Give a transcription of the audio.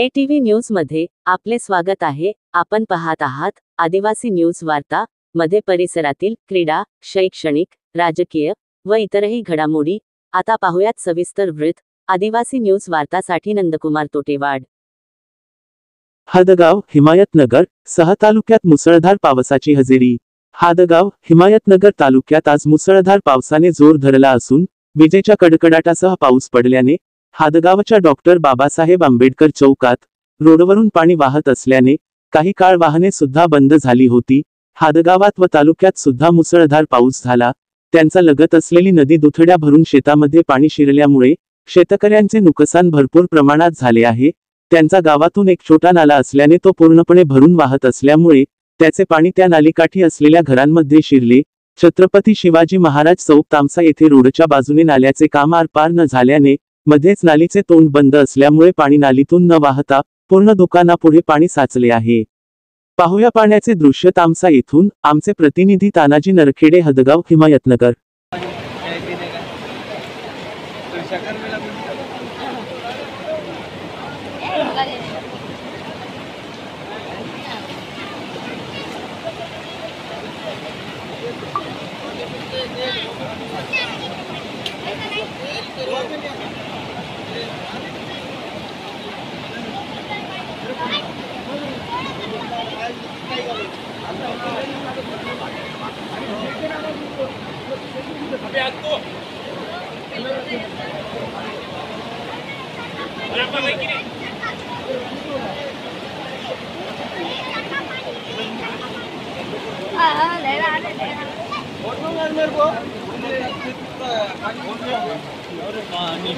ATV news मध्ये आपले स्वागत आहे। आपण पाहत आहात आदिवासी न्यूज वार्ता मध्ये परिसरातील क्रीडा, शैक्षणिक, राजकीय व इतरही घडामोडी। आता पाहूयात सविस्तर वृत्त। आदिवासी न्यूज वार्तासाठी नंदकुमार तोटेवाड। हादगाव, हिमायतनगर, 6 तालुक्यात मुसळधार पावसाची हजेरी। हादगाव, हिमायतनगर तालुक्यात आज मुसळधार पावसाने जोर धरला असून विजेच्या कडकडाटासह पाऊस पडल्याने हादगावच्या डॉक्टर बाबासाहेब आंबेडकर चौकात रोडवरून पाणी वाहत असल्याने काही काळ वाहने सुद्धा बंद झाली होती। हादगावात व तालुक्यात सुद्धा मुसळधार पाऊस झाला। त्यांचा लगत असलेली नदी दुथड्या भरून शेतामध्ये पाणी शिरल्यामुळे शेतकऱ्यांचे नुकसान भरपूर प्रमाणात झाले आहे। त्यांचा गावातून एक छोटा नाला असल्याने तो पूर्णपणे भरून वाहत असल्यामुळे त्याचे पाणी त्या नालीकाठी असलेल्या घरांमध्ये शिरले। छत्रपती शिवाजी महाराज चौक तामसा येथे रोडच्या बाजूने नाल्याचे काम आरपार न झाल्याने मध्येच नालीचे तोंड बंद असल्यामुळे पाणी नालीतून न वाहता पूर्ण दुकानापुढे पाणी साचले आहे। पाहूया पाण्याचे दृश्य तामसा येथून। आमचे प्रतिनिधी तानाजी नरखेडे, हदगाव, हिमायतनगर। पानी